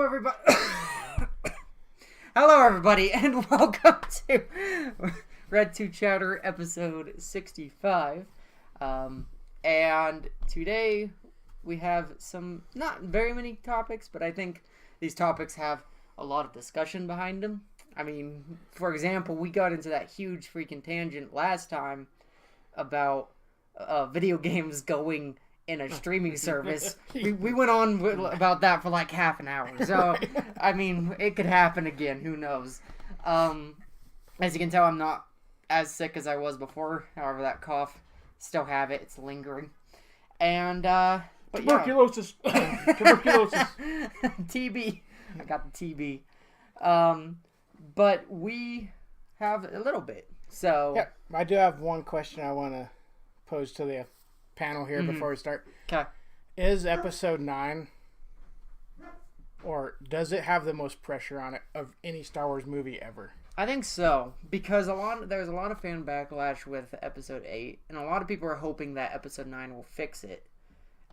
everybody. Hello, everybody, and welcome to Red 2 Chatter, episode 65. And today we have some, not very many topics, but I think these topics have a lot of discussion behind them. I mean, for example, we got into that huge freaking tangent last time about video games going in a streaming service. We went on about that for like half an hour. So, right. I mean, it could happen again. Who knows? As you can tell, I'm not as sick as I was before. However, that cough, still have it. It's lingering. And, tuberculosis. Tuberculosis. TB. I got the TB. But we have a little bit. So, yeah, I do have one question I want to pose to the panel here before we start. Okay. Is episode 9, or does it have the most pressure on it of any Star Wars movie ever? I think so, because there's a lot of fan backlash with episode 8, and a lot of people are hoping that episode 9 will fix it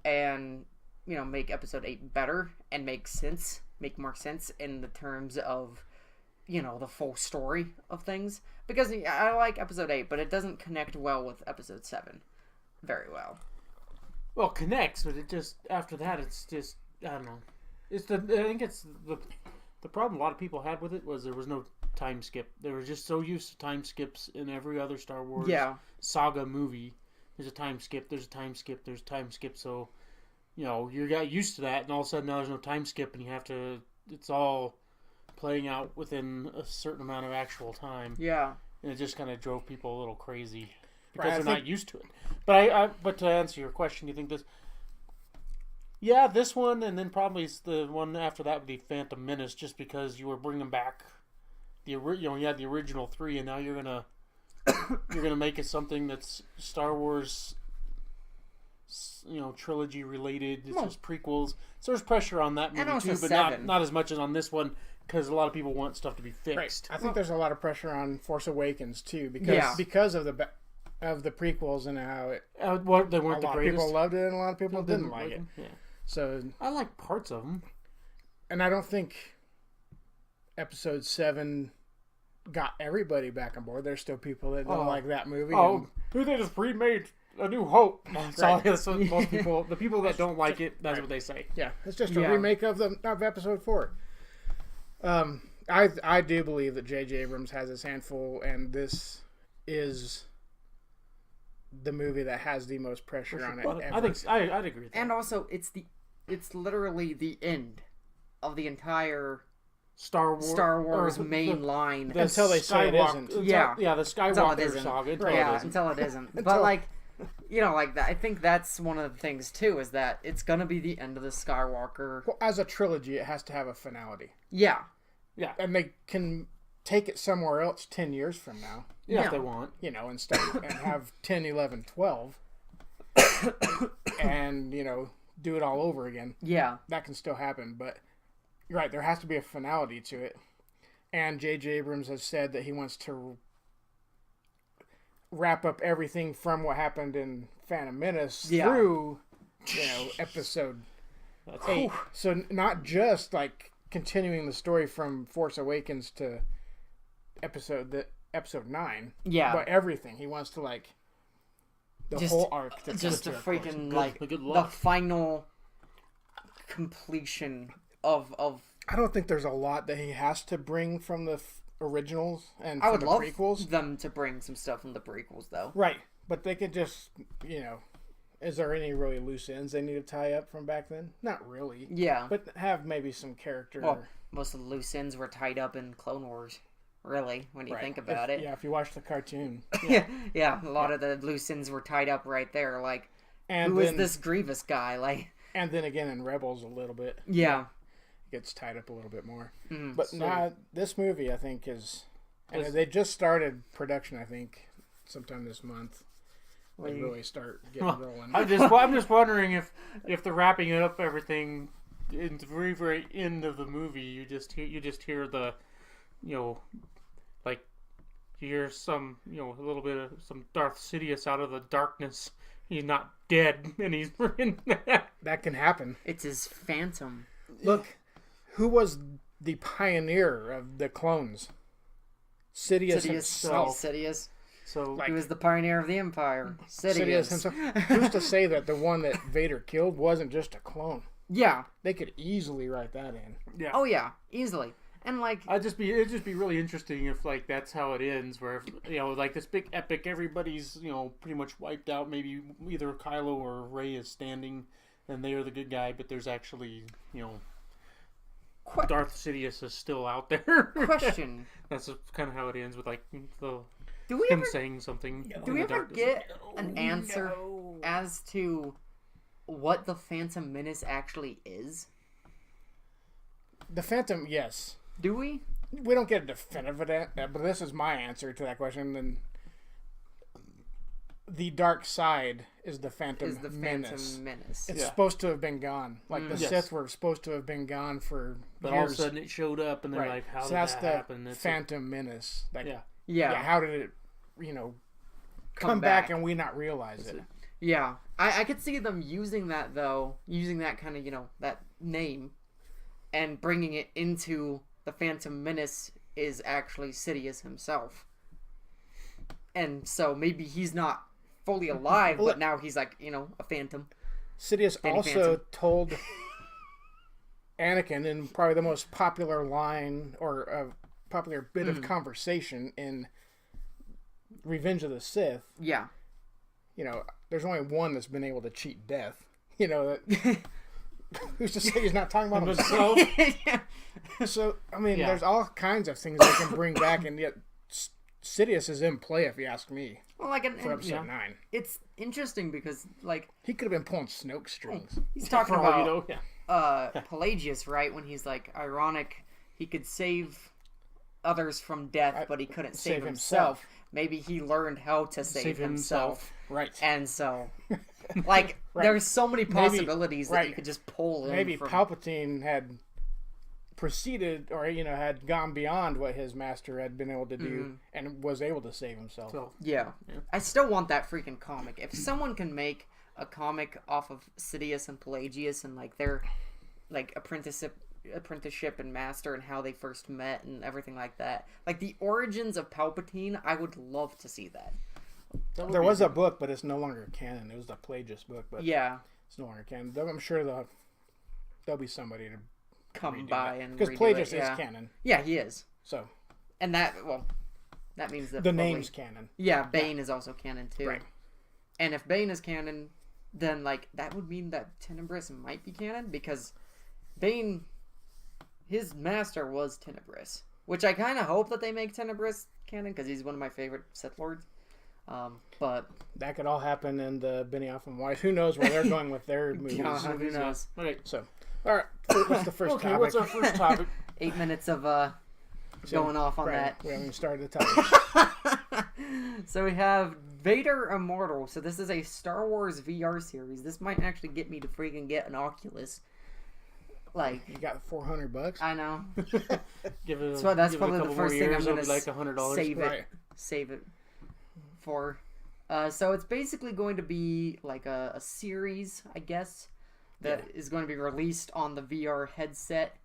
and, make episode 8 better and make more sense in the terms of, the full story of things. Because I like episode 8, but it doesn't connect well with episode 7 very well. Well, it connects, but it just, after that, it's just, I don't know. I think it's the problem a lot of people had with it was there was no time skip. They were just so used to time skips in every other Star Wars saga movie. There's a time skip, there's a time skip, there's a time skip. So, you got used to that, and all of a sudden now there's no time skip, and you have to, it's all playing out within a certain amount of actual time. Yeah. And it just kind of drove people a little crazy because they're not used to it. But to answer your question, you think this... Yeah, this one, and then probably the one after that would be Phantom Menace, just because you were bringing back you had the original 3, and now you're gonna make it something that's Star Wars, trilogy related. It's just prequels, so there's pressure on that movie too, but not as much as on this one, because a lot of people want stuff to be fixed. Right. I think there's a lot of pressure on Force Awakens too, because of the prequels and how it. They weren't the greatest. A lot of people loved it, and a lot of people didn't like it. Yeah. So I like parts of them, and I don't think Episode 7 got everybody back on board. There's still people that don't like that movie. Who they just remade A New Hope. That's all. That's what most people. The people that don't like it, that's what they say. Yeah, it's just a remake of Episode 4. I do believe that J.J. Abrams has his handful, and this is the movie that has the most pressure on it ever. I think I'd agree with that. And also, it's literally the end of the entire Star Wars main line until they say it isn't. The Skywalker saga. Until it isn't. But like that. I think that's one of the things too, is that it's gonna be the end of the Skywalker. Well, as a trilogy, it has to have a finality. Yeah. Yeah. And they can take it somewhere else 10 years from now. Yeah, if they want. Instead and have 10, 11, 12 and, do it all over again. Yeah. That can still happen, but you're right, there has to be a finality to it. And J.J. Abrams has said that he wants to wrap up everything from what happened in Phantom Menace through, episode 8. So not just like continuing the story from Force Awakens to episode 9. Yeah. But everything. He wants to the whole arc. Just to freaking the final completion of. I don't think there's a lot that he has to bring from the originals and I from would the love prequels. Them to bring some stuff from the prequels, though. Right. But they could just, is there any really loose ends they need to tie up from back then? Not really. Yeah. But have maybe some character. Well, most of the loose ends were tied up in Clone Wars, really, when you think about it. Yeah, if you watch the cartoon. Yeah, a lot of the loose ends were tied up right there. Like, who is this Grievous guy? Like, and then again in Rebels a little bit. Yeah. It gets tied up a little bit more. But now, this movie, I think, is... And they just started production, I think, sometime this month. They really start getting rolling. I'm just wondering if they're wrapping it up everything in the very, very end of the movie, you just hear the, like, you hear some, a little bit of some Darth Sidious out of the darkness. He's not dead, and he's in that. That can happen. It's his phantom. Look, Who was the pioneer of the clones? Sidious himself. Sidious. So He was the pioneer of the Empire. Sidious himself. Who's to say that the one that Vader killed wasn't just a clone? Yeah. They could easily write that in. yeah. Oh yeah, easily. And like, It'd just be really interesting if like that's how it ends, where if, like this big epic, everybody's pretty much wiped out. Maybe either Kylo or Rey is standing, and they are the good guy, but there's actually Darth Sidious is still out there. question: That's kind of how it ends with like Do we him ever saying something. do we ever get an answer as to what the Phantom Menace actually is? The Phantom, yes. Do we? We don't get a definitive answer, but this is my answer to that question. Then the dark side is the Phantom Menace. It's supposed to have been gone. Like the Sith were supposed to have been gone for But years. all of a sudden it showed up, and they're like, "How did that happen?" That's the Phantom Menace. Like, yeah. How did it, come back and we not realize it? Yeah, I could see them using that though, using that kind of that name, and bringing it into the Phantom Menace is actually Sidious himself, and so maybe he's not fully alive, but now he's like a phantom. Sidious also told Anakin in probably the most popular line or a popular bit of conversation in Revenge of the Sith. Yeah. There's only one that's been able to cheat death. Who's to say he's not talking about himself? So, I mean, there's all kinds of things they can bring back, and yet Sidious is in play, if you ask me. Well, like for episode 9. It's interesting because, like... He could have been pulling Snoke strings. He's talking about Pelagius, right? When he's like, ironic, he could save others from death, but he couldn't save himself. Maybe he learned how to save himself. Right. And so, like, there's so many possibilities that you could just pull in. Maybe Palpatine had proceeded or, had gone beyond what his master had been able to do and was able to save himself. So, yeah. I still want that freaking comic. If someone can make a comic off of Sidious and Pelagius and, like, their, like, apprenticeship and master and how they first met and everything like that. Like, the origins of Palpatine, I would love to see that. There was a book, but it's no longer canon. It was the Pelagius book, but it's no longer canon. I'm sure there'll be somebody to come by and because Pelagius is canon. Yeah, he is. So, and that means that the name's canon. Yeah, Bane is also canon too. Right. And if Bane is canon, then like that would mean that Tenebris might be canon because Bane, his master was Tenebris, which I kind of hope that they make Tenebris canon because he's one of my favorite Sith Lords. But that could all happen in the Benioff and Weiss. Who knows where they're going with their movies? Who knows? Okay, so all right, what's the first topic? What's our first topic? 8 minutes of going off on that. We haven't started the topic. So we have Vader Immortal. So this is a Star Wars VR series. This might actually get me to freaking get an Oculus. Like you got $400. I know. That's probably the first thing I'm gonna like $100. Save it for. So it's basically going to be like a series, I guess, that is going to be released on the VR headset.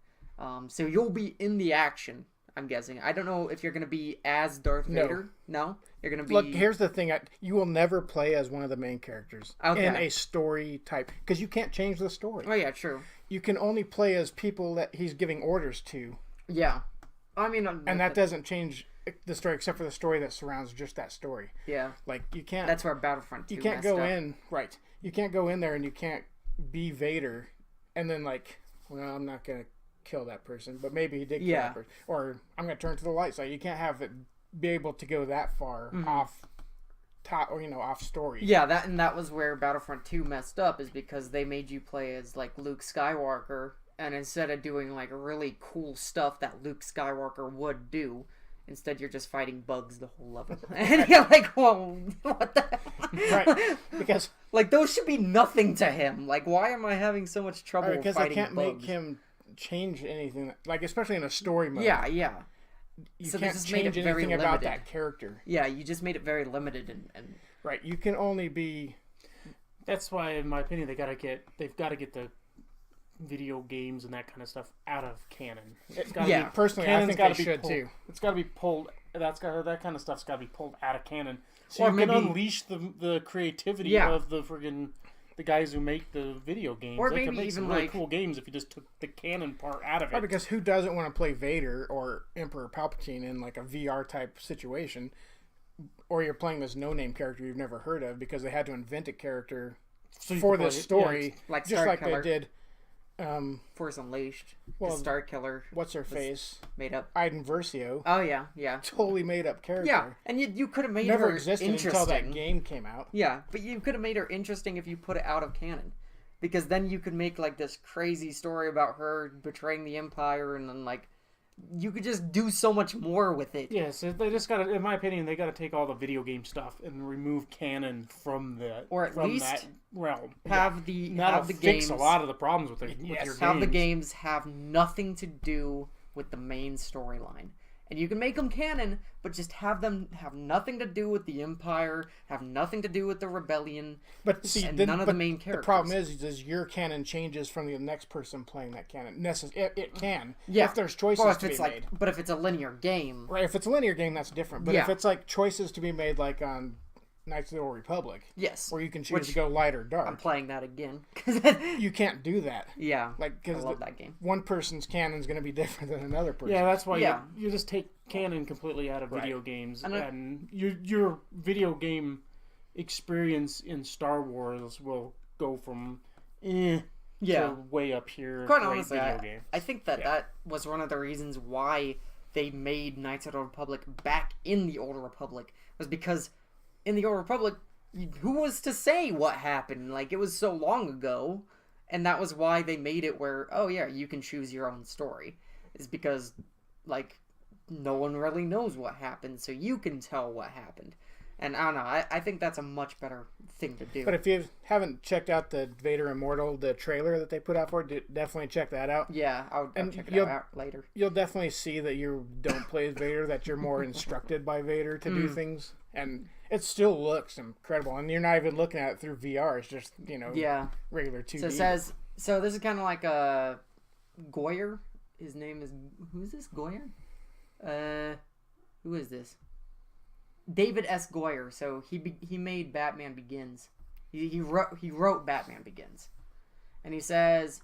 So you'll be in the action, I'm guessing. I don't know if you're going to be as Darth Vader. No? You're going to be... Look, here's the thing. You will never play as one of the main characters in a story type. Because you can't change the story. Oh, yeah, true. You can only play as people that he's giving orders to. Yeah. I mean... and that doesn't change the story except for the story that surrounds just that story. Yeah. Like, you can't... That's where Battlefront 2 You can't go in... Right. You can't go in there and you can't be Vader and then like, well, I'm not going to kill that person, but maybe he did kill that person. Or I'm going to turn to the light side. You can't have it be able to go that far off top or off story. Yeah, that was where Battlefront 2 messed up, is because they made you play as like Luke Skywalker, and instead of doing like really cool stuff that Luke Skywalker would do, instead you're just fighting bugs the whole level. And you're like, whoa, what the hell? Right. Because like those should be nothing to him. Like, why am I having so much trouble fighting bugs? Because they can't make him change anything, like especially in a story mode. Yeah. You can't change anything about that character. Yeah, you just made it very limited and right. You can only be. That's why, in my opinion, they've got to get the video games and that kind of stuff out of canon. Personally, I think they should too. It's got to be pulled. That kind of stuff's got to be pulled out of canon, so Or you maybe- can unleash the creativity of the guys who make the video games. Or they maybe could make even some really like cool games if you just took the canon part out of it. Because who doesn't want to play Vader or Emperor Palpatine in like a VR type situation? Or you're playing this no-name character you've never heard of because they had to invent a character So you for can this play it. story, like just Star like Killer. they did. Force Unleashed. Well, the Star Killer. What's her face? Made up. Iden Versio. Oh yeah. Totally made up character. Yeah, and you could have made Never her existed interesting. until that game came out. Yeah, but you could have made her interesting if you put it out of canon. Because then you could make like this crazy story about her betraying the Empire, and then like you could just do so much more with it. Yes, they just got to, in my opinion, they got to take all the video game stuff and remove canon from the Or at least that realm. Have the That'll the fix games a lot of the problems with, with your games. have the games have nothing to do with the main storyline. And you can make them canon, but just have them have nothing to do with the Empire, have nothing to do with the rebellion, But see, and then, none of but the main characters. The problem is your canon changes from the next person playing that canon. It can. Yeah. If there's choices well, if to it's be like, made. but if it's a linear game, Right, if it's a linear game, that's different. But Yeah. if it's like choices to be made like on Knights of the Old Republic, yes, where you can choose Which to go light or I'm dark, playing that again. you can't do that. Yeah, Like, I because love that game. one person's canon is going to be different than another person. Yeah, that's why Yeah. you just take canon completely out of video games, And and your video game experience in Star Wars will go from to way up here. Quite great honestly, video game. I think that was one of the reasons why they made Knights of the Old Republic back in the Old Republic, was because in the Old Republic, who was to say what happened? Like, it was so long ago, and that was why they made it where, oh yeah, you can choose your own story. Is because, like, no one really knows what happened, so you can tell what happened. And I don't know, I think that's a much better thing to do. But if you haven't checked out the Vader Immortal, the trailer that they put out for it, definitely check that out. Yeah, I'll check it out later. You'll definitely see that you don't play as Vader, that you're more instructed by Vader to do things. And it still looks incredible. And you're not even looking at it through VR. It's just, regular 2D. So it says, so this is kind of like a Goyer. His name is, who's this, Goyer? Who is this? David S. Goyer. So he made Batman Begins. He wrote Batman Begins. And he says,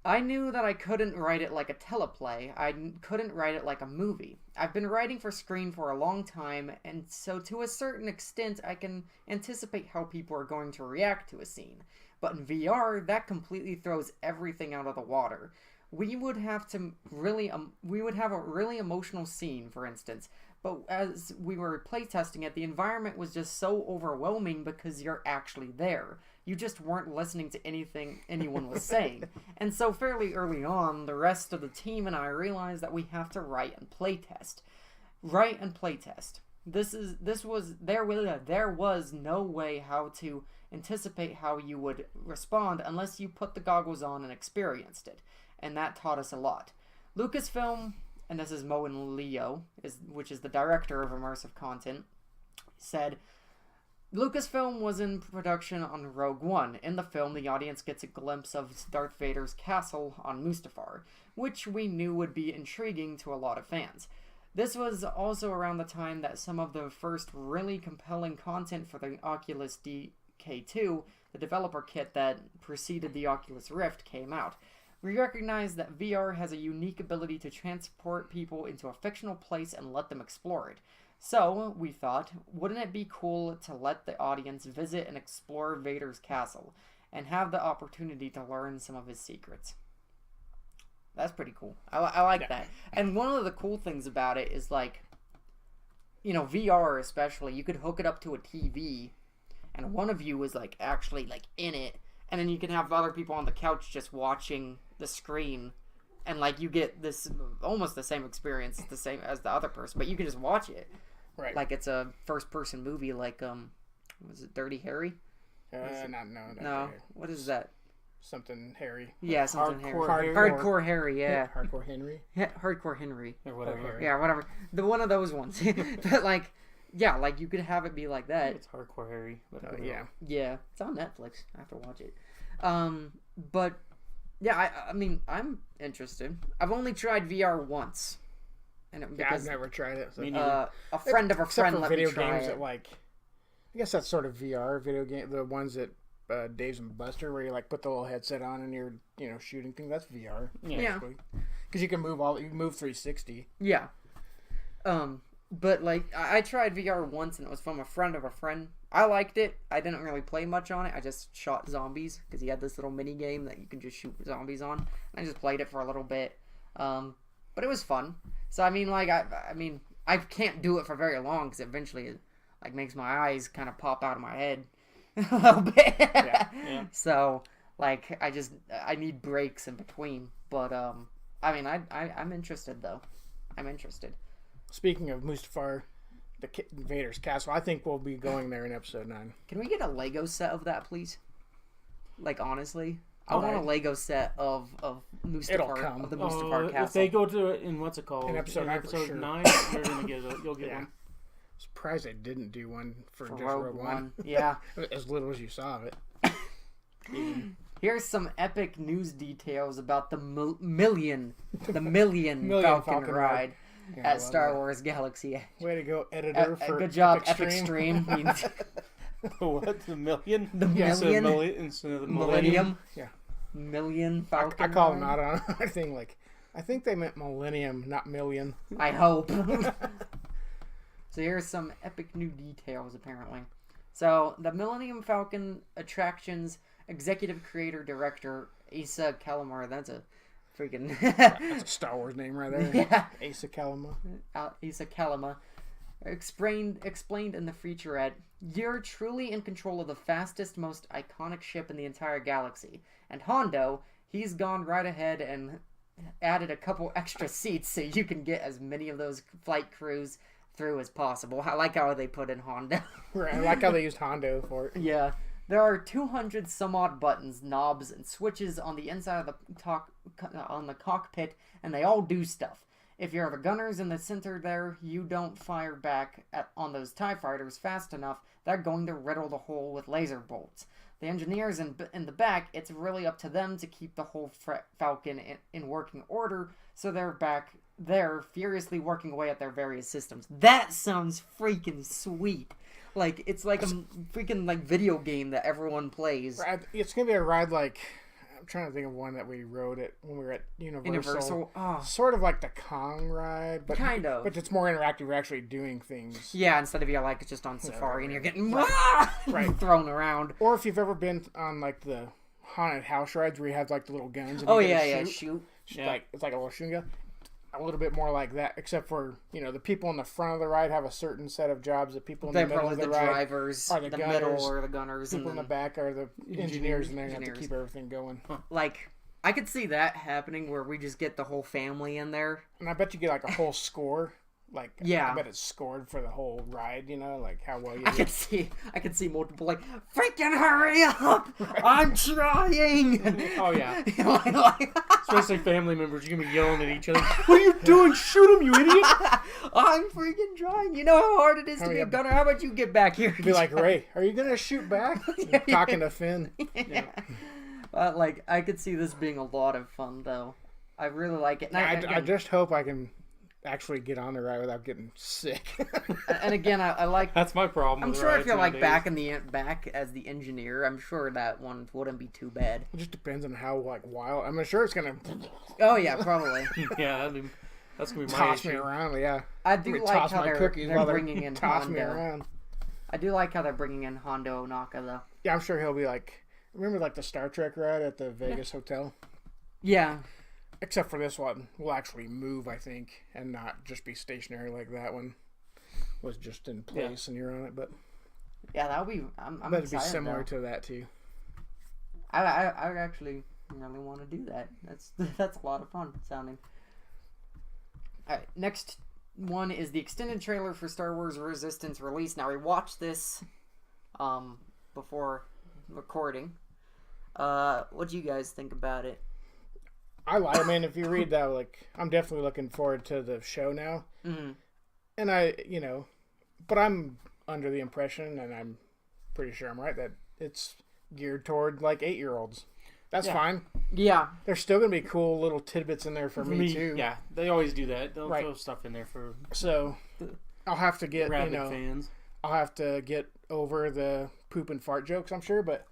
I knew that I couldn't write it like a teleplay. I couldn't write it like a movie. I've been writing for screen for a long time, and so to a certain extent I can anticipate how people are going to react to a scene. But in VR, that completely throws everything out of the water. We would have a really emotional scene, for instance, but as we were playtesting it, the environment was just so overwhelming because you're actually there. You just weren't listening to anything anyone was saying. And so fairly early on, the rest of the team and I realized that we have to write and playtest. There was no way how to anticipate how you would respond unless you put the goggles on and experienced it. And that taught us a lot. Lucasfilm, and this is Mo and Leo, which is the director of immersive content, said, Lucasfilm was in production on Rogue One. In the film, the audience gets a glimpse of Darth Vader's castle on Mustafar, which we knew would be intriguing to a lot of fans. This was also around the time that some of the first really compelling content for the Oculus DK2, the developer kit that preceded the Oculus Rift, came out. We recognize that VR has a unique ability to transport people into a fictional place and let them explore it. So, we thought, wouldn't it be cool to let the audience visit and explore Vader's castle, and have the opportunity to learn some of his secrets? That's pretty cool. I like that. And one of the cool things about it is, like, VR especially, you could hook it up to a TV, and one of you is, like, actually, like, in it, and then you can have other people on the couch just watching the screen, and like you get this almost the same experience, the same as the other person, but you can just watch it, right? Like it's a first-person movie, like was it Dirty Harry? No. What is that? Something Harry. Yeah, something Harry. Hardcore Harry. Yeah. Hardcore Henry. Yeah, Hardcore Henry. Or whatever. Yeah, whatever. One of those ones. But like, yeah, like you could have it be like that. It's Hardcore Harry. Yeah. Yeah, it's on Netflix. I have to watch it. But Yeah, I mean, I'm interested. I've only tried VR once. And I've never tried it. So. A friend of a Except friend for let video me try games it. that like, I guess that's sort of VR video game. The ones that Dave's and Buster, where you like put the little headset on and you're shooting things. That's VR. Yeah. Because you can move 360. Yeah. But like I tried VR once and it was from a friend of a friend. I liked it. I didn't really play much on it. I just shot zombies because he had this little mini game that you can just shoot zombies on. And I just played it for a little bit. But it was fun. So I mean, like I mean, I can't do it for very long because eventually it like makes my eyes kind of pop out of my head a little bit. Yeah. So like I need breaks in between. But I mean I'm interested though. I'm interested. Speaking of Mustafar, the Vader's castle, I think we'll be going there in episode 9. Can we get a Lego set of that, please? Like honestly. I want a Lego set of Mustafar. It'll come. Of the Mustafar castle. If they go to it in what's it called? In episode 9, for sure. 9, you're gonna get it. You'll get one. Surprised they didn't do one for just Rogue Rogue One. Yeah. As little as you saw of it. Here's some epic news details about the million Falcon ride at Star Wars Galaxy Edge. Way to go, editor. For good job, Epic Epic Stream. Stream. What? The million? The million? Instead of the Millennium? Yeah. Million Falcon I call them ride? out on I think I think they meant millennium, not million. I hope. So here's some epic new details, apparently. So the Millennium Falcon attractions executive creator director Asa Kalamar, that's a freaking That's a Star Wars name right there. Yeah. Asa Kalama. Asa Kalama explained in the featurette, "You're truly in control of the fastest, most iconic ship in the entire galaxy. And Hondo, he's gone right ahead and added a couple extra seats so you can get as many of those flight crews through as possible." I like how they put in Hondo. Right, I like how they used Hondo for it. Yeah. There are 200 some odd buttons, knobs, and switches on the inside of the cockpit, and they all do stuff. If you're the gunners in the center there, you don't fire back on those TIE fighters fast enough, they're going to riddle the hull with laser bolts. The engineers in the back, it's really up to them to keep the whole Falcon in working order, so they're back there furiously working away at their various systems. That sounds freaking sweet. Like, it's like a freaking like video game that everyone plays. It's going to be a ride like, I'm trying to think of one that we rode it when we were at Universal. Oh. Sort of like the Kong ride. But, Kind of. But it's more interactive. You're actually doing things. Yeah, instead of you're like just on safari and you're getting thrown around. Or if you've ever been on like the haunted house rides where you have like the little guns. And Oh, you yeah, shoot. shoot. Yeah. Like, it's like a little shooting gun. A little bit more like that, except for, the people in the front of the ride have a certain set of jobs. The people in the middle of the ride drivers, are the gunners, middle or the gunners. people in the back are the engineers, and they have to keep everything going. Like, I could see that happening where we just get the whole family in there. And I bet you get like a whole score. Like, Yeah. I bet it's scored for the whole ride, like how well you I did. could see multiple like, freaking hurry up! I'm trying! Oh, yeah. Especially family members, you're gonna be yelling at each other. What are you doing? Shoot him, you idiot! I'm freaking trying. You know how hard it is to Hurry be a up. gunner? How about you get back here? Be like, Ray, are you going to shoot back? Talking to Finn. Yeah. Like, I could see this being a lot of fun, though. I really like it. And I just hope I can actually get on the ride without getting sick. and again, I like. That's my problem. I'm with sure if rides you're like nowadays. back as the engineer, I'm sure that one wouldn't be too bad. It just depends on how wild. I'm sure it's gonna Oh yeah, probably. Yeah, that's gonna be my toss issue. me around. Yeah, I do Maybe like toss how my they're cookies while bringing in toss me Hondo. around. I do like how they're bringing in Hondo Ohnaka though. Yeah, I'm sure he'll be like. Remember like the Star Trek ride at the Vegas hotel? Yeah. Except for this one, we'll actually move, I think, and not just be stationary like that one was just in place and you're on it. But Yeah, that'll be. I'm that'd be excited, similar though. to that too. I actually really want to do that. That's a lot of fun sounding. All right, next one is the extended trailer for Star Wars Resistance release. Now we watched this before recording. What do you guys think about it? I mean, if you read that, like, I'm definitely looking forward to the show now. Mm-hmm. And but I'm under the impression, and I'm pretty sure I'm right, that it's geared toward, like, 8-year-olds. That's fine. Yeah. There's still gonna be cool little tidbits in there for me too. Yeah, they always do that. They'll Right. throw stuff in there for So I'll have to get rabid fans. I'll have to get over the poop and fart jokes, I'm sure, but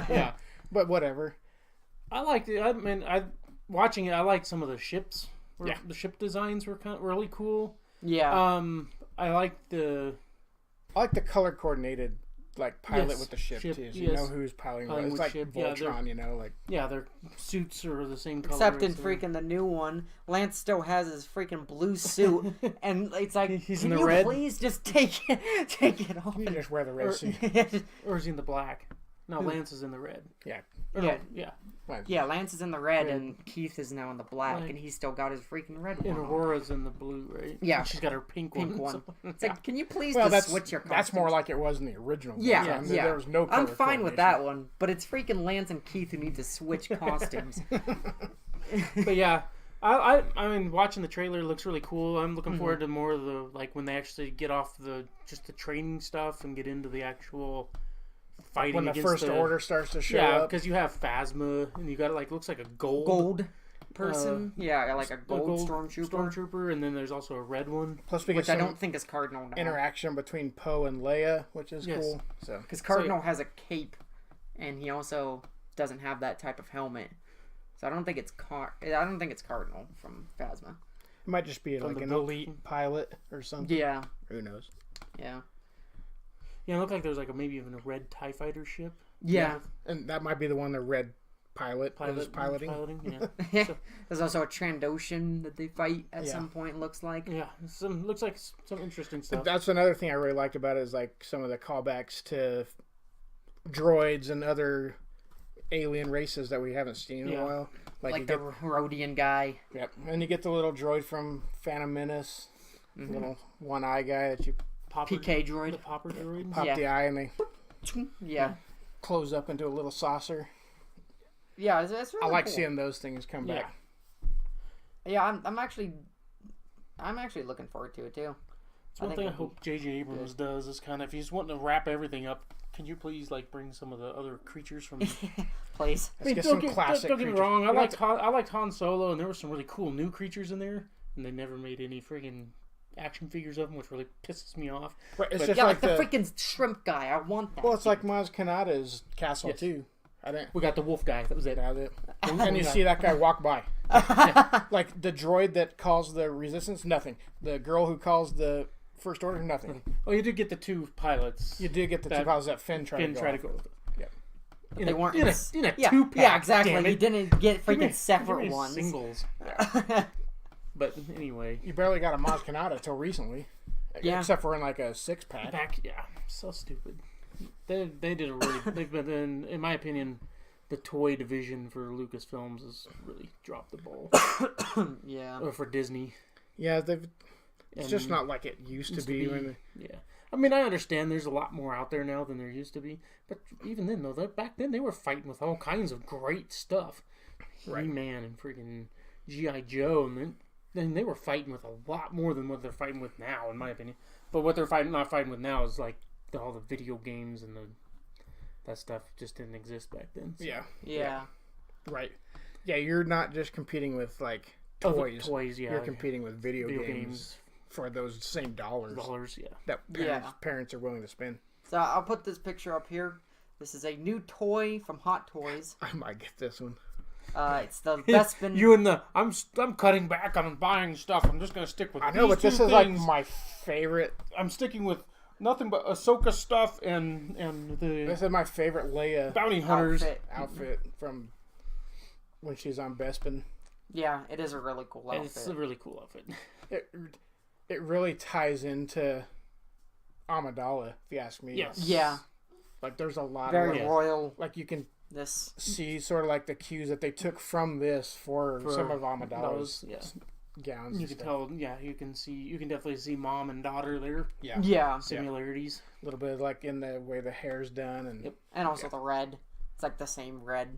Yeah, but whatever. I liked it. I mean, watching it. I liked some of the ships. Yeah. The ship designs were kind of really cool. Yeah. I liked the I like the color coordinated like pilot Yes, with the ship, ship, too. So yes. you know who's piloting what. Piloting It's with like ship. Yeah, Voltron, you know, like their suits are the same color. Except in as the- freaking the new one, Lance still has his freaking blue suit, and it's like, He's can in the you red? please just take it off? you just wear the red suit. or is he in the black? No, Lance is in the red. Yeah. Or Yeah. no, yeah. Yeah, Lance is in the red, Red. and Keith is now in the black, Black. and he's still got his freaking red And one on. Aurora's in the blue, right? Yeah. And she's got her pink Pink one. one. It's like, can you please Well, just switch your costumes? that's more like it was in the original. Yeah, Voltron. yeah. There was no color I'm fine with coordination. that one, but it's freaking Lance and Keith who need to switch costumes. But yeah, I mean, watching the trailer looks really cool. I'm looking forward Mm-hmm. to more of the like when they actually get off the training stuff and get into the actual fighting When the against First Order starts to show Yeah, up. because you have Phasma and you got like looks like a gold Person? yeah, like a gold stormtrooper. stormtrooper, and then there's also a red one. Plus, we get Which I some don't think is Cardinal now. interaction between Poe and Leia, which is Yes. cool. So Because Cardinal has a cape, and he also doesn't have that type of helmet. So I don't think it's Cardinal from Phasma. it might just be like the an book. elite pilot or something. Yeah, Who knows? yeah, Yeah, it looked like there's like maybe even a red TIE fighter ship. yeah. And that might be the one the red pilot is piloting. Yeah. There's also a Trandoshan that they fight at Yeah. some point. Looks like. Yeah, looks like some interesting stuff. That's another thing I really liked about it is like some of the callbacks to droids and other alien races that we haven't seen in Yeah. a while. Like you the get, Rhodian guy. yep, and you get the little droid from Phantom Menace, little one eye guy that you Popper, PK the droid. popper droid. pop Yeah. the eye and they Yeah, close up into a little saucer. yeah. It's really I like cool. seeing those things come Yeah. back. Yeah, I'm actually looking forward to it too. It's one think thing I it'll hope J.J. Abrams does is kind of, if he's wanting to wrap everything up, can you please like bring some of the other creatures from? Please. Let's get some classic don't get me creatures. wrong. I You know, liked Han Solo, and there were some really cool new creatures in there, and they never made any friggin' action figures of them, which really pisses me off. Right, it's But- just Yeah, like like the freaking shrimp guy. I want that. well, it's like Maz Kanata's castle Yes. too. I didn't. We got the wolf guy. That was it. That was it. And you see that guy walk by. Like the droid that calls the Resistance, nothing. The girl who calls the First Order, nothing. Oh, you did get the two pilots. You do get the two That pilots that Finn tried Finn to go. tried to off go with. with it. Yep. In They a, weren't in in a yeah, two-pack. yeah, exactly. Damn You it. didn't get Give me- freaking separate give me ones. Singles. But anyway, You barely got a Maz Kanata till recently. Yeah. Except for in like a 6-pack. so stupid. They did a really. They've been in my opinion, the toy division for Lucasfilms has really dropped the ball. Yeah. Or for Disney. Yeah, they've. It's just And- not like it used to be. When Yeah. I mean, I understand there's a lot more out there now than there used to be, but even then, though, back then they were fighting with all kinds of great stuff, Right. He-Man and freaking GI Joe, and then they were fighting with a lot more than what they're fighting with now, in my opinion. But what they're not fighting with now is like all the video games and that stuff just didn't exist back then. So. yeah. Yeah. Right. Yeah, you're not just competing with like Oh, the toys. toys, yeah. You're competing with video Video games games, for those same dollars yeah. that parents are willing to spend. So I'll put this picture up here. This is a new toy from Hot Toys. I might get this one. It's the Bespin. You and the I'm cutting back on buying stuff. I'm just gonna stick with. I know, these but this two is like things. my favorite. I'm sticking with nothing but Ahsoka stuff and This the is my favorite Leia bounty hunters. outfit from when she's on Bespin. Yeah, it is a really cool outfit. It's a really cool outfit. It really ties into Amidala, if you ask me. Yes. Yeah, Like there's a lot very of royal. like you can This. see sort of like the cues that they took from this for some of Amidala's Those, yeah. gowns. You and can stuff. tell. Yeah, you can definitely see mom and daughter there. Yeah. Yeah, Similarities. A little bit like in the way the hair's done and Yep. and also the red. It's like the same red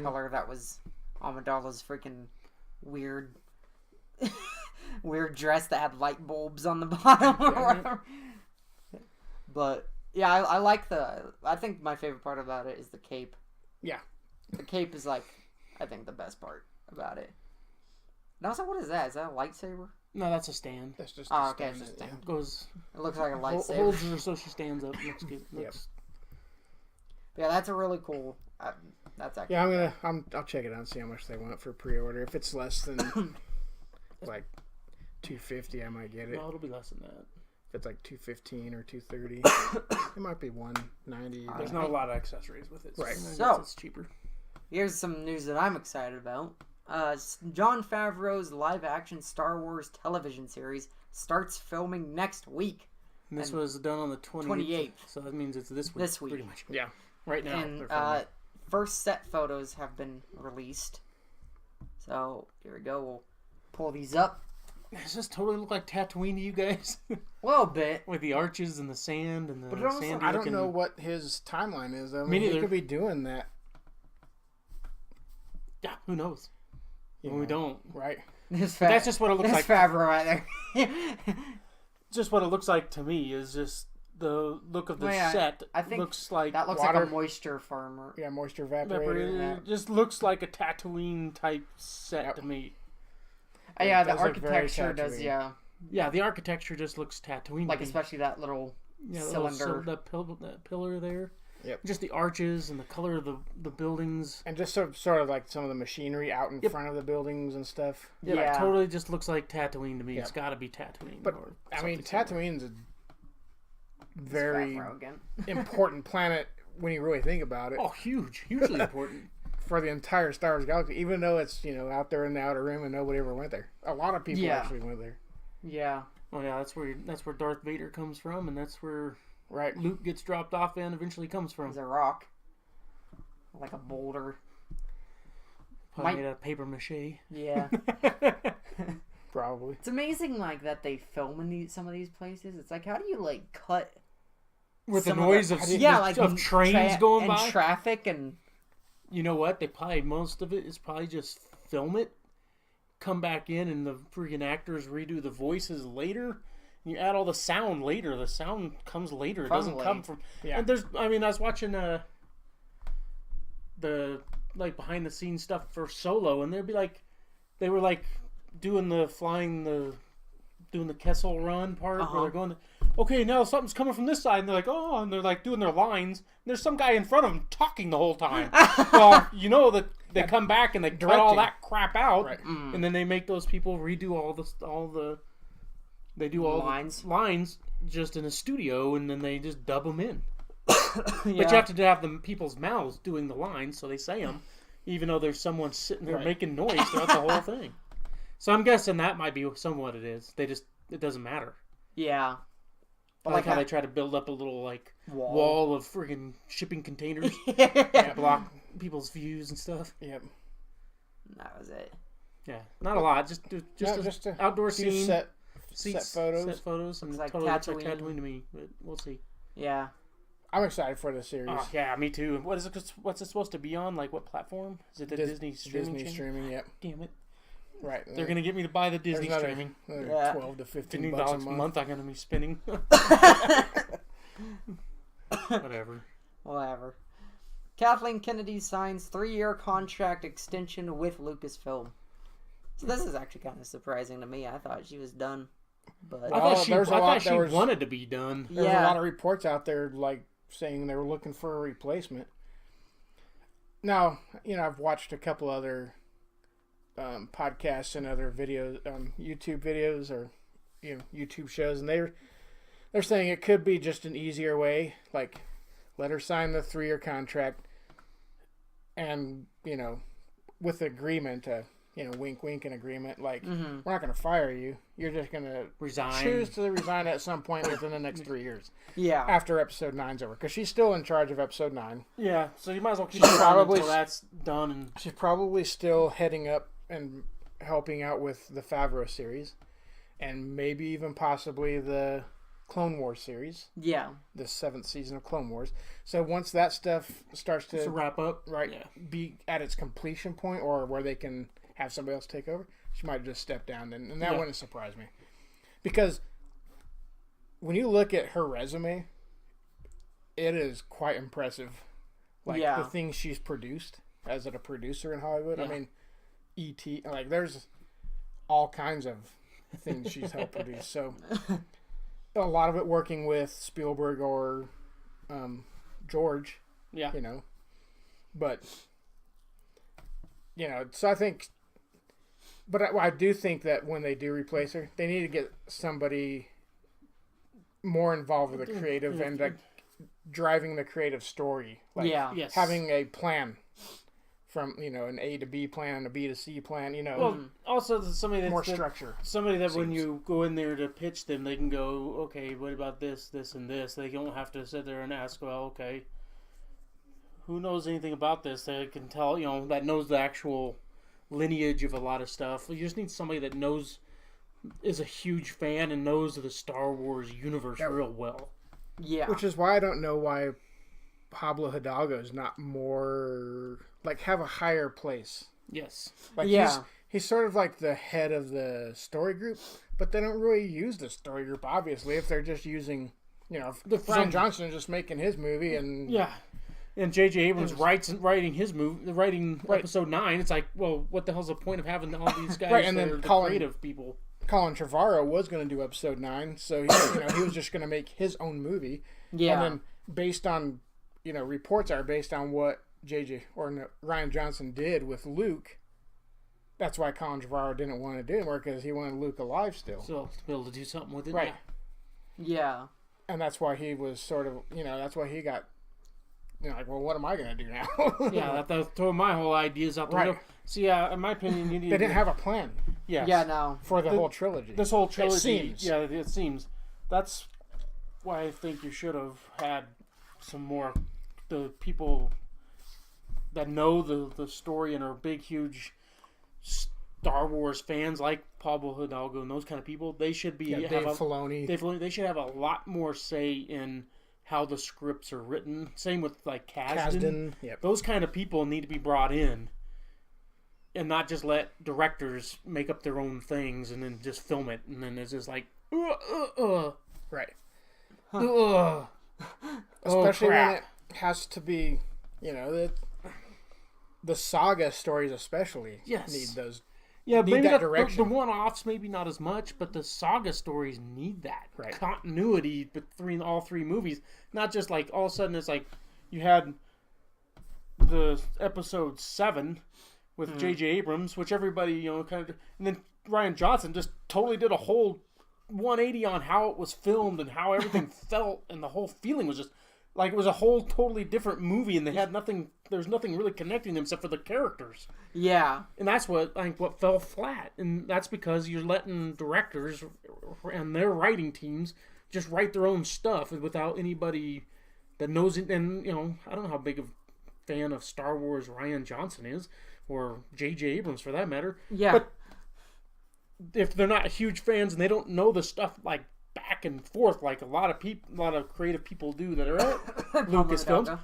color that was Amidala's freaking weird, weird dress that had light bulbs on the bottom or whatever. But yeah, I like I think my favorite part about it is the cape. Yeah. The cape is like I think, the best part about it. And also, what is that? Is that a lightsaber? No, that's a stand. That's just Oh, okay, it's just a stand. Goes. It looks like a lightsaber. Holds her so she stands up. Looks good. Yeah, that's a really cool. That's actually. Yeah, I'll check it out and see how much they want for pre-order. If it's less than like $250, I might get it. No, it'll be less than that. If it's like $215 or $230, it might be $190. There's not a lot of accessories with it, right? So it's cheaper. Here's some news that I'm excited about. Jon Favreau's live-action Star Wars television series starts filming next week. And this was done on the 28th. So that means it's this week. This week. Pretty much. Yeah. Right now. And first set photos have been released. So, here we go. We'll pull these up. Does this totally look like Tatooine to you guys? A little bit. With the arches and the sand and the but also, sandy I don't know what his timeline is. I mean, Me he neither. could be doing that. Yeah, who knows? You We know, don't. Right. That's just what it looks like. Favreau right there. Just what it looks like to me is just the look of the set. I think looks like that looks water. like a moisture farmer. Yeah, moisture evaporator. It just looks like a Tatooine type set to me. Yeah, It the does look very architecture does, Tatooine. yeah. Yeah, the architecture just looks Tatooine. Like, to me. especially that little Yeah, cylinder. that pillar there. Yep. Just the arches and the color of the buildings. And just sort of like some of the machinery out in Yep. front of the buildings and stuff. Yeah, Yeah. it totally just looks like Tatooine to me. Yep. It's got to be Tatooine. But, or I mean, something similar. Tatooine's a very Favreau again. important planet when you really think about it. Oh, hugely important. For the entire Star Wars galaxy, even though it's, out there in the outer rim and nobody ever went there. A lot of people actually went there. Yeah. Oh yeah, that's where Darth Vader comes from, and that's where Right. Luke gets dropped off and eventually comes from. It's a rock. Like a boulder. Probably made out of paper mache. Yeah. Probably. It's amazing, like, that they film in some of these places. It's like, how do you, like, cut With the some noise of trains going and by? traffic and... You know what? Most of it is probably just film it, come back in, and the freaking actors redo the voices later. And you add all the sound later. The sound comes later. It doesn't come from... Yeah. And I was watching the behind the scenes stuff for Solo, and they were doing the Kessel Run part where they're going, okay, now something's coming from this side, and they're like, oh, and they're like doing their lines. And there's some guy in front of them talking the whole time. Well, that they come back and they cut all that crap out, Right. and then they make those people redo all the lines just in a studio, and then they just dub them in. But you have to have the people's mouths doing the lines, so they say them, even though there's someone sitting there making noise throughout the whole thing. So I'm guessing that might be somewhat it is. It doesn't matter. Yeah. I like how they try to build up a little wall of friggin' shipping containers Yeah. block people's views and stuff. Yep. That was it. Yeah, not a lot. Just an outdoor scene. Set Seats, photos. Set photos. And It's like totally looks like Tatooine. Tatooine to me, but we'll see. Yeah. I'm excited for the series. Oh, yeah, me too. What's it supposed to be on? Like, what platform? Is it the Disney streaming Disney channel? streaming, yep. Damn it. Right. They're going to get me to buy the Disney There's streaming. another Yeah. 12 to 15 $15 bucks a a month. month I'm going to be spending. Whatever. Whatever. Kathleen Kennedy signs 3-year contract extension with Lucasfilm. So this is actually kind of surprising to me. I thought she was done. But I thought she there was- wanted to be done. There's a lot of reports out there saying they were looking for a replacement. Now, I've watched a couple other podcasts and other videos, YouTube videos or YouTube shows, and they're saying it could be just an easier way, like let her sign the 3-year contract, and with agreement, wink wink an agreement, like we're not going to fire you, you're just going to choose to resign at some point within the next 3 years. Yeah. After episode 9's over, because she's still in charge of episode 9. Yeah, so you might as well keep She's probably until that's done. And she's probably still heading up and helping out with the Favreau series, and maybe even possibly the Clone Wars series. Yeah. The 7th season of Clone Wars. So once that stuff starts to wrap up, be at its completion point, or where they can have somebody else take over, she might just step down, and that wouldn't surprise me. Because when you look at her resume, it is quite impressive. The things she's produced. as a producer in Hollywood. Yeah. I mean, E.T. Like, there's all kinds of things she's helped produce. So, a lot of it working with Spielberg or George. Yeah. You know, but so I think. But I do think that when they do replace her, they need to get somebody more involved with the creative and like driving the creative story. Like Yes. having a plan from an A to B plan, a B to C plan. Well, also somebody that's more structure. Somebody that when you go in there to pitch them, they can go, okay, what about this, this, and this? They don't have to sit there and ask, well, okay, who knows anything about this? They can tell, that knows the actual lineage of a lot of stuff. You just need somebody that is a huge fan and knows the Star Wars universe real well. Yeah. Which is why I don't know why Pablo Hidalgo is not more have a higher place. Yes. He's sort of like the head of the story group, but they don't really use the story group, obviously, if they're just using, if Ryan Johnson is just making his movie and... Yeah. And J.J. Abrams writing his movie, writing Episode 9. It's like, well, what the hell's the point of having all these guys and then the creative people? Colin Trevorrow was going to do Episode 9, so he was just going to make his own movie. Yeah. And then based on, reports are based on what Ryan Johnson did with Luke, that's why Colin Trevorrow didn't want to do it more, because he wanted Luke alive still. So, to be able to do something with it. Right. Yeah. And that's why he was sort of, that's why he got... well, what am I going to do now? Yeah, that's throwing my whole ideas out the window. So, yeah, in my opinion, you need They didn't have a plan. Yes. Yeah, no. For the whole trilogy. This whole trilogy. It seems. Yeah, it seems. That's why I think you should have had some more the people that know the story and are big, huge Star Wars fans like Pablo Hidalgo and those kind of people. They should be Dave Filoni. They should have a lot more say in how the scripts are written. Same with like Kasdan. Yep. Those kind of people need to be brought in and not just let directors make up their own things and then just film it. And then it's just like, Right. Huh. Especially when it has to be, the saga stories especially need those. Yeah, need maybe that direction. The one-offs maybe not as much, but the saga stories need that continuity between all three movies. Not just like all of a sudden it's like you had the Episode 7 with J.J. Abrams, which everybody kind of, and then Ryan Johnson just totally did a whole 180 on how it was filmed and how everything felt, and the whole feeling was just like it was a whole totally different movie, and they had nothing. There's nothing really connecting them except for the characters. Yeah, and that's what I think what fell flat, and that's because you're letting directors and their writing teams just write their own stuff without anybody that knows it. And I don't know how big of a fan of Star Wars Ryan Johnson is, or J.J. Abrams for that matter. Yeah, but if they're not huge fans and they don't know the stuff like back and forth like a lot of creative people do that are at Lucasfilms,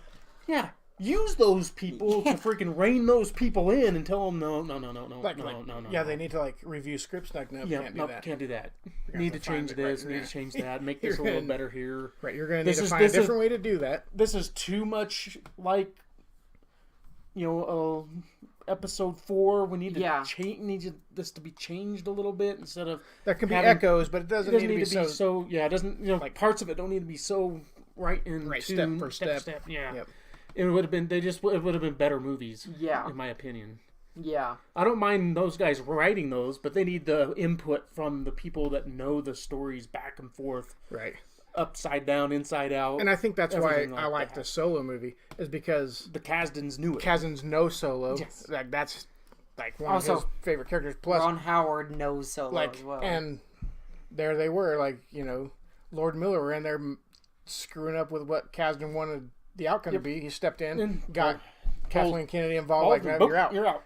use those people to freaking rein those people in and tell them no. Yeah, they need to like review scripts. Like, no, can't do that. Can't do that. Need to change this. Need to change that. Make this a little better here. Right, you're going to need to find a different way to do that. This is too much like, Episode 4. We need to change. This to be changed a little bit instead of there can be echoes, but it doesn't need to be so. Yeah, it doesn't. Like parts of it don't need to be so right in step for step. Yeah. Yep. It would have been. It would have been better movies. Yeah. In my opinion. Yeah. I don't mind those guys writing those, but they need the input from the people that know the stories back and forth. Right. Upside down, inside out. And I think that's why I like the Solo movie, is because the Kasdans knew it. Kasdans know Solo. Yes. Like that's like one of his favorite characters. Plus Ron Howard knows Solo as well. And there they were, Lord Miller were in there screwing up with what Kasdan wanted the outcome to be. He stepped in and got Kathleen Kennedy involved. You're out.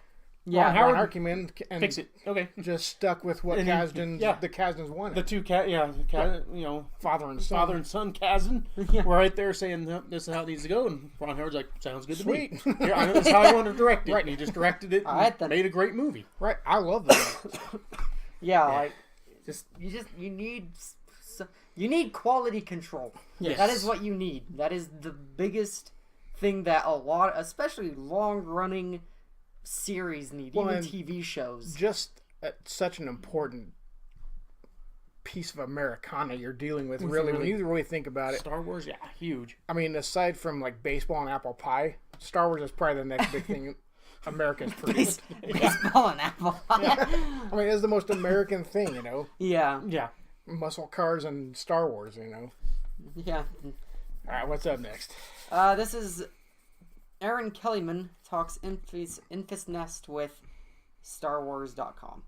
Yeah, Howard came in and fix it. Okay, just stuck with what the Kasdans wanted. The two father and son. Father and son Kasdan were right there saying this is how it needs to go, and Ron Howard's like, sounds good to me. This is how I want to direct it. Right, and he just directed it. And made a great movie. Right, I love that. like you need quality control. Yes. That is what you need. That is the biggest thing that a lot, especially long-running series need, Well, even and TV shows. Just such an important piece of Americana you're dealing with, really, when you really think about it. Star Wars, yeah, huge. I mean, aside from like baseball and apple pie, Star Wars is probably the next big thing America's produced. Baseball and apple pie. Yeah. I mean, it's the most American thing, you know. Yeah. Yeah. Muscle cars and Star Wars, you know. Yeah. All right, what's up next? This is Erin Kellyman talks Enfys Nest with StarWars.com.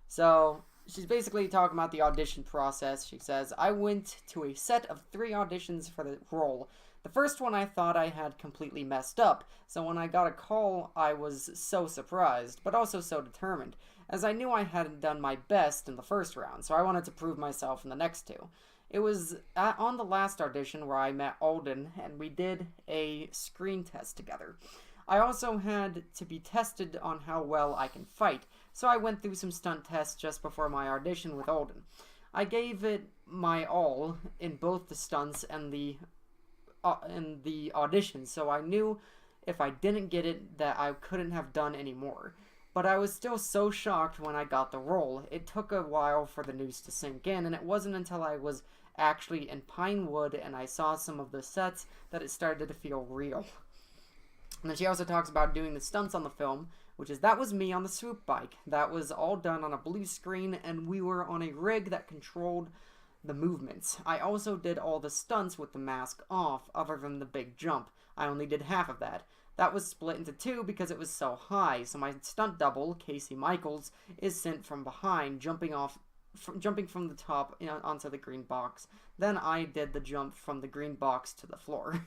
So she's basically talking about the audition process. She says, I went to a set of 3 auditions for the role. The first one I thought I had completely messed up, so when I got a call I was so surprised, but also so determined, as I knew I hadn't done my best in the first round, so I wanted to prove myself in the next 2. It was on the last audition where I met Alden, and we did a screen test together. I also had to be tested on how well I can fight, so I went through some stunt tests just before my audition with Alden. I gave it my all in both the stunts and the audition, so I knew if I didn't get it that I couldn't have done any more. But I was still so shocked when I got the role. It took a while for the news to sink in, and it wasn't until I was actually in Pinewood and I saw some of the sets that it started to feel real. And then she also talks about doing the stunts on the film, that was me on the swoop bike. That was all done on a blue screen, and we were on a rig that controlled the movements. I also did all the stunts with the mask off, other than the big jump. I only did half of that. That was split into 2 because it was so high, so my stunt double, Casey Michaels, is sent from behind, jumping from the top onto the green box. Then I did the jump from the green box to the floor.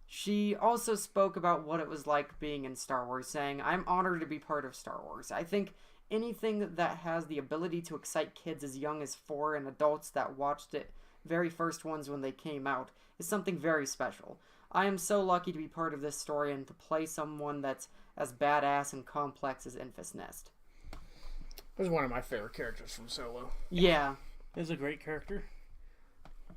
She also spoke about what it was like being in Star Wars, saying, I'm honored to be part of Star Wars. I think anything that has the ability to excite kids as young as 4 and adults that watched it, very first ones when they came out, is something very special. I am so lucky to be part of this story and to play someone that's as badass and complex as Enfys Nest. This is one of my favorite characters from Solo. Yeah. It's a great character.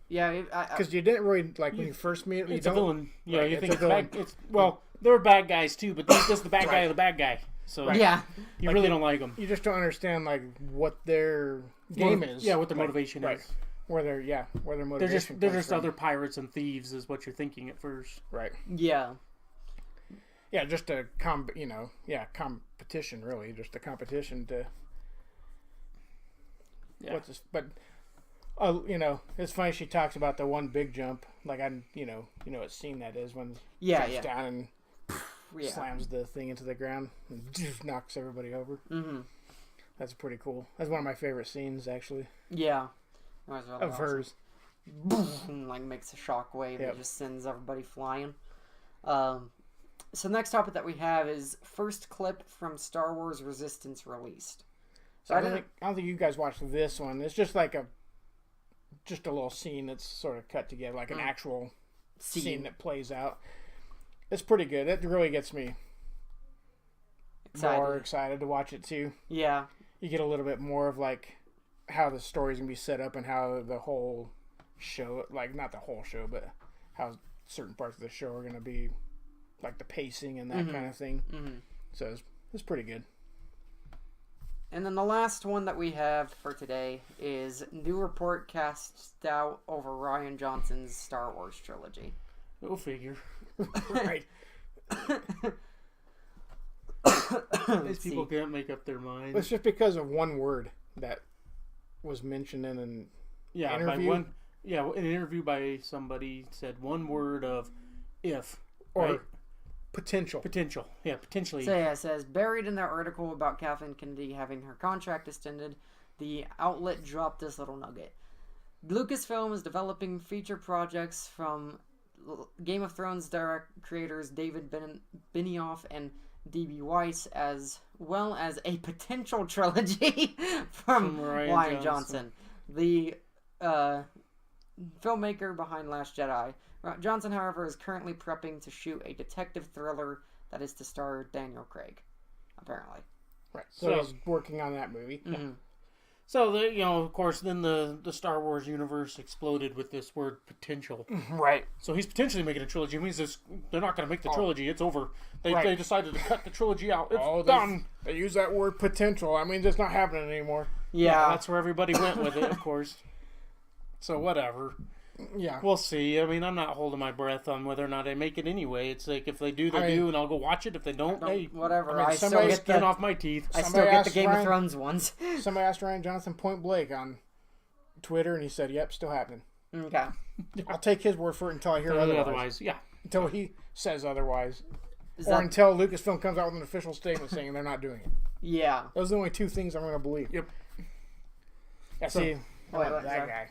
Yeah, because you didn't really like when you first meet him. It's a villain. Yeah, right, you think it's a villain. They're bad guys too, but he's just the bad guy of the bad guy. So yeah, you really don't like them. You just don't understand like what their game is. Yeah, what their motivation is. Where their motivation. They're just other pirates and thieves, is what you're thinking at first. Right. Yeah. Yeah, just a competition really, just a competition to. Yeah. What's this? But. It's funny she talks about the one big jump. Like what scene that is when he jumps down and slams the thing into the ground and knocks everybody over. Mm-hmm. That's pretty cool. That's one of my favorite scenes, actually. Yeah, really of awesome. Hers. And, makes a shockwave that just sends everybody flying. So the next topic that we have is first clip from Star Wars Resistance released. So I don't think you guys watched this one. It's just like a little scene that's sort of cut together, like an actual scene that plays out. It's pretty good. It really gets me more excited to watch it too. Yeah. You get a little bit more of like how the story's gonna be set up and how the whole show, like not the whole show, but how certain parts of the show are gonna be, like the pacing and that kind of thing. Mm-hmm. So it's pretty good. And then the last one that we have for today is new report casts doubt over Rian Johnson's Star Wars trilogy. Go figure. Right. These people can't make up their minds. It's just because of one word that was mentioned in an interview. An interview by somebody said one word of if. Or right? Potential. Yeah, potentially. So yeah, it says, buried in their article about Kathleen Kennedy having her contract extended, the outlet dropped this little nugget. Lucasfilm is developing feature projects from Game of Thrones creators David Benioff and D.B. Weiss, as well as a potential trilogy from Rian Johnson. The filmmaker behind Last Jedi. Johnson, however, is currently prepping to shoot a detective thriller that is to star Daniel Craig, apparently. Right. So he's working on that movie. Mm-hmm. So, of course, then the Star Wars universe exploded with this word potential. Right. So he's potentially making a trilogy. It means they're not going to make the trilogy. It's over. They decided to cut the trilogy out. It's done. They use that word potential. I mean, it's not happening anymore. Yeah. That's where everybody went with it, of course. So whatever. Yeah. We'll see. I mean, I'm not holding my breath on whether or not I make it anyway. It's like if they do, they do, and I'll go watch it. If they don't, hey, whatever. I mean, I still somebody get skin the, off my teeth. I still Somebody get the asked Game of Ryan- Thrones ones. Somebody asked Ryan Johnson point blank on Twitter, and he said, "Yep, still happening." Okay. I'll take his word for it until I hear otherwise. Yeah. Until he says otherwise, Is or that, until Lucasfilm comes out with an official statement saying they're not doing it. yeah. Those are the only two things I'm going to believe. Yep. Yeah, see, Wait, that sorry. guy.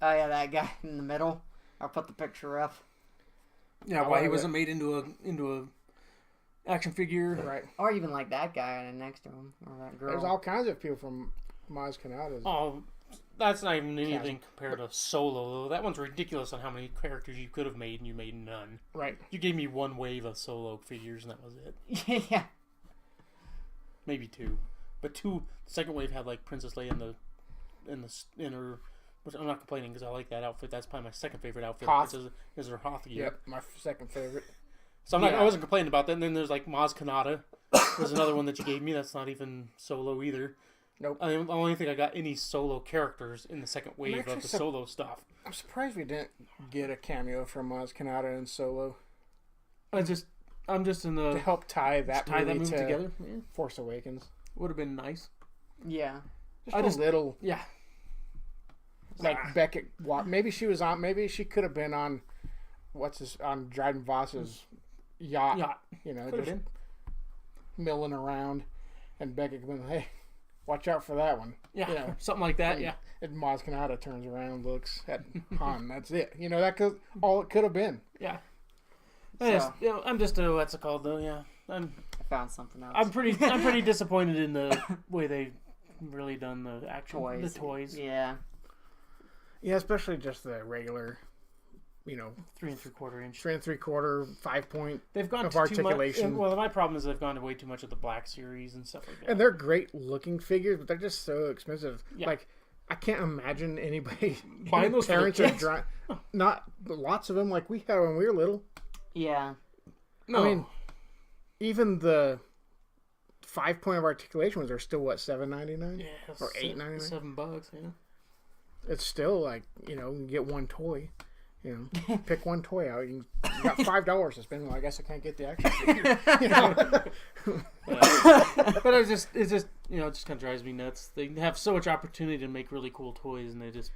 Oh yeah, that guy in the middle. I'll put the picture up. Yeah. Why he wasn't made into a action figure? Right. Or even like that guy next to him, or that girl. There's all kinds of people from Maz Kanata's. Oh, that's not even anything compared to Solo, though. That one's ridiculous on how many characters you could have made, and you made none. Right. You gave me one wave of Solo figures, and that was it. Yeah. Maybe two. But the second wave had, like, Princess Leia in her... Which I'm not complaining, because I like that outfit. That's probably my second favorite outfit. Hoth. Is her Hoth gear. Yep, my second favorite. So I wasn't complaining about that. And then there's, like, Maz Kanata. Was another one that you gave me. That's not even Solo either. Nope. I don't think I got any Solo characters in the second wave of the Solo stuff. I'm surprised we didn't get a cameo from Maz Kanata and Solo I'm just in the... to help tie that movie to together. Yeah. Force Awakens. Would have been nice. Yeah. Just a little, Yeah. like Beckett. Maybe she was on. Maybe she could have been on. On Dryden Voss's yacht? Yeah. You know, Could have just been. milling around, and Beckett could have been, hey, watch out for that one. Yeah. You know, Something like that. Yeah. and Maz Kanata turns around, looks at Han. That's it. You know, that could all it could have been. Yeah. So- I'm just a what's it called though? Yeah. I found something else. I'm pretty disappointed in the way they really done the action toys. the toys. Yeah. Yeah, especially just the regular, 3 3/4 inch. 3 3/4, 5 point. They've gone of to articulation. Too much, well, my problem is they've gone to way too much of the Black Series and stuff like that. And they're great looking figures, but they're just so expensive. Yeah. Like, I can't imagine anybody Buying those for the parents are kids? not lots of them like we had when we were little. Yeah. No. I mean, even the 5 point of articulation ones are still what, $7.99? yeah, or $8.99? $7. Yeah. It's still like, you can get one toy. Pick one toy out. You got $5 to spend. Well, I guess I can't get the action figure. But it just it just kind of drives me nuts. They have so much opportunity to make really cool toys, and they just.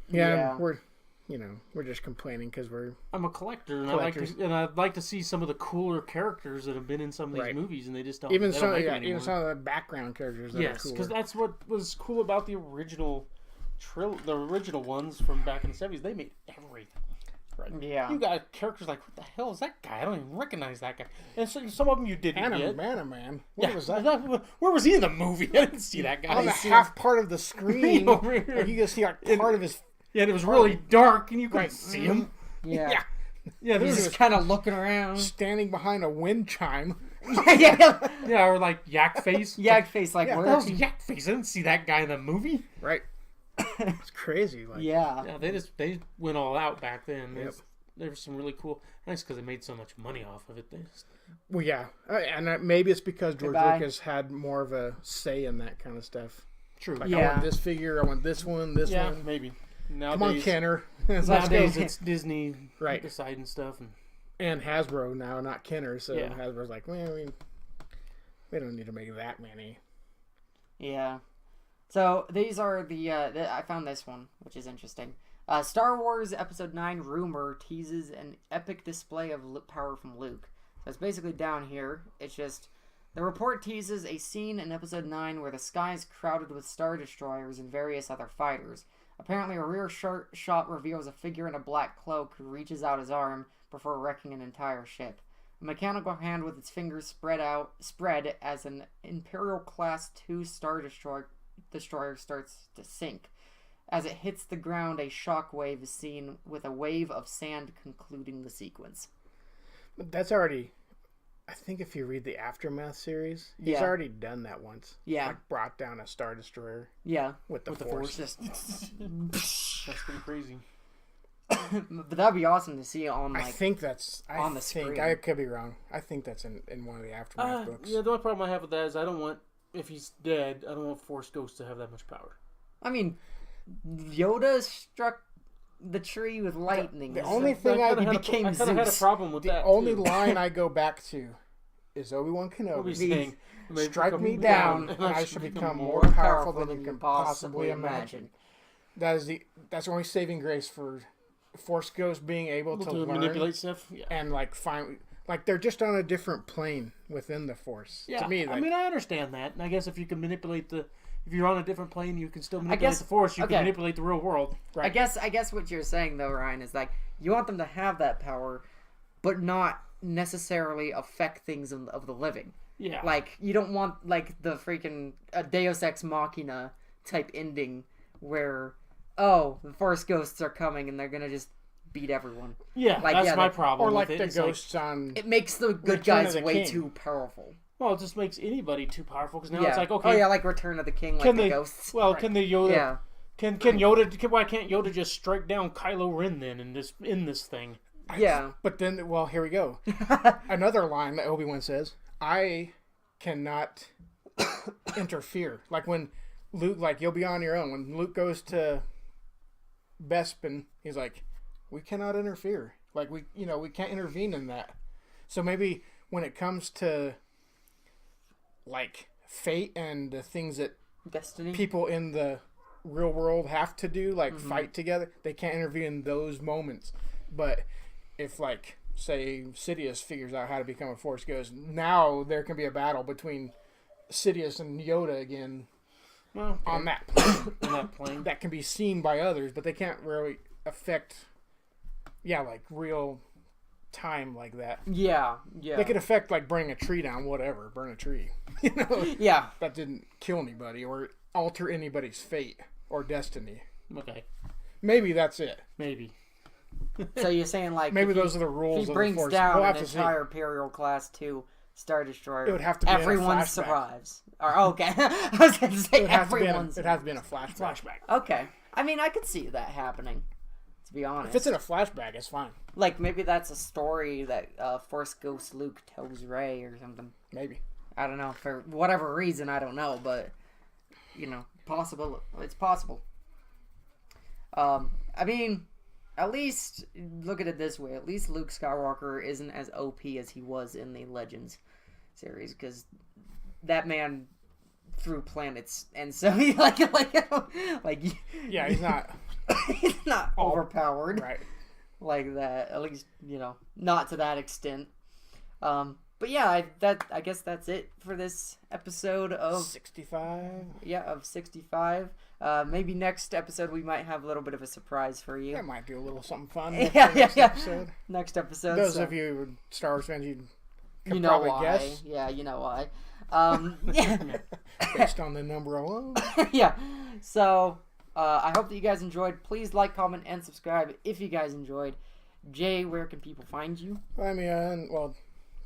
Yeah. We're just complaining because I'm a collector, and Collectors. I'd like to see some of the cooler characters that have been in some of these Right. movies, and they just don't. even they some, don't make yeah, them even anymore. some of the background characters. That Yes, are because cooler. that's what was cool about the original the original ones from back in the 70s. They made everything. Right. Yeah. You got characters like, what the hell is that guy? I don't even recognize that guy. And so, some of them you didn't get. Man. What was that? Where was he in the movie? I didn't see that guy. On the half part of the screen, Over here. like you can see like part of his. Yeah, and it was really dark, and you couldn't Right. see him. Yeah. Yeah, there He's was just kind of looking around. Standing behind a wind chime. Yeah. yeah, or like Yak Face. Yak face, like, Yeah, What the where? hell's Yak Face? I didn't see that guy in the movie. Right. It's crazy. Like, Yeah. Yeah, they went all out back then. Yep. There was some really cool. Nice because they made so much money off of it. They just, Well, yeah. And maybe it's because George Goodbye. Lucas had more of a say in that kind of stuff. true. Like, Yeah. I want this figure. I want this one. This yeah, one. maybe. Come on, Nowadays, Kenner. Let's nowadays go. it's Disney Right. deciding stuff, and And Hasbro now, not Kenner. So Yeah. Hasbro's like, well, we don't need to make that many. Yeah. So these are I found this one, which is interesting. Star Wars Episode 9 rumor teases an epic display of power from Luke. So it's basically down here. It's just the report teases a scene in Episode 9 where the sky is crowded with Star Destroyers and various other fighters. Apparently, a rear shot reveals a figure in a black cloak who reaches out his arm before wrecking an entire ship. A mechanical hand with its fingers spread as an Imperial Class 2 Star Destroyer starts to sink. As it hits the ground, a shockwave is seen with a wave of sand concluding the sequence. But that's already I think if you read the Aftermath series, he's Yeah. already done that once. Yeah. Like brought down a Star Destroyer Yeah. with the With the Force. Just, That's pretty crazy. but that'd be awesome to see on I like. think that's on the screen. I could be wrong. I think that's in one of the Aftermath books. Yeah, the only problem I have with that is I don't want, if he's dead, I don't want Force Ghost to have that much power. I mean, Yoda struck the tree with lightning. The only thing I I kinda became had a Zeus. problem with the that. only too. line I go back to is Obi-Wan What was Kenobi. he saying? Strike me down, down, and I shall become more powerful than you can possibly imagine. That's the only saving grace for Force Ghost being able to learn manipulate stuff. Yeah. and like find like they're just on a different plane within the Force. Yeah, To me, I like, mean, I understand that, and I guess if you can manipulate if you're on a different plane, you can still manipulate the Force. You okay. can manipulate the real world. right. I guess what you're saying though, Ryan, is like you want them to have that power, but not necessarily affect things of the living. Yeah, Like you don't want like the freaking Deus Ex Machina type ending where the Force ghosts are coming and they're gonna just beat everyone. yeah, like, that's yeah, my like- problem. or like with it. the It's ghosts on. It makes the good Return guys of the way King. too powerful. Well, it just makes anybody too powerful because now Yeah. it's like, okay, Oh yeah, like Return of the King, like can the they? ghosts. Well, Right. can the Yoda? Yeah. Can Yoda? Why can't Yoda just strike down Kylo Ren then and just end this thing? Yeah. But then, well, here we go. Another line that Obi-Wan says: "I cannot interfere." Like when Luke, like you'll be on your own. When Luke goes to Bespin, he's like, "We cannot interfere. Like we can't intervene in that." So maybe when it comes to like fate and the things that Destiny. people in the real world have to do, like fight together, they can't intervene in those moments. But if, like, say Sidious figures out how to become a Force Ghost, now there can be a battle between Sidious and Yoda again Well, on that plane. on that plane. That can be seen by others, but they can't really affect like real time like that. Yeah. They could affect, like, burning a tree down, whatever, burn a tree. Yeah. That didn't kill anybody or alter anybody's fate or destiny. Okay, Maybe that's it. maybe. So you're saying like Maybe if those are the rules he of the brings Force. down We'll an have to see. entire Imperial Class 2 Star Destroyer. It would have to be in a everyone flashback. survives. Or okay, I was going to say It would have to be in everyone. a, it'd have to be in a flashback. Okay, I mean I could see that happening. To be honest, If it's in a flashback, it's fine. like maybe that's a story that Force Ghost Luke tells Rey or something. Maybe. I don't know for whatever reason. I don't know, but possible. It's possible. I mean, at least look at it this way. At least Luke Skywalker isn't as OP as he was in the Legends series, because that man threw planets, and so he like Yeah, he's not he's not overpowered right. like that. At least not to that extent. But yeah, I guess that's it for this episode of 65. of 65. Maybe next episode we might have a little bit of a surprise for you. That might do a little something fun. Yeah, next yeah. episode. Next episode. Those so of you who are Star Wars fans, you can you know probably why. guess Yeah, you know why. Yeah. based on the number alone. Yeah. So I hope that you guys enjoyed. Please like, comment, and subscribe if you guys enjoyed. Jay, where can people find you? Find me on,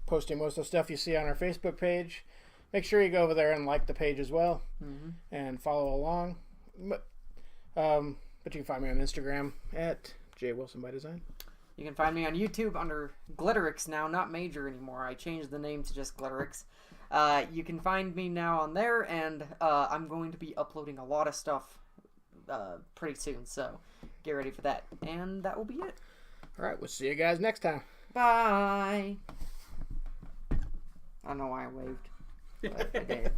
posting most of the stuff you see on our Facebook page. Make sure you go over there and like the page as well, and follow along. But you can find me on Instagram at JWilsonByDesign. You can find me on YouTube under Glitterix now, not Major anymore. I changed the name to just Glitterix. You can find me now on there, and I'm going to be uploading a lot of stuff pretty soon, so get ready for that. And that will be it. All right, we'll see you guys next time. Bye! I don't know why I waved, but I did.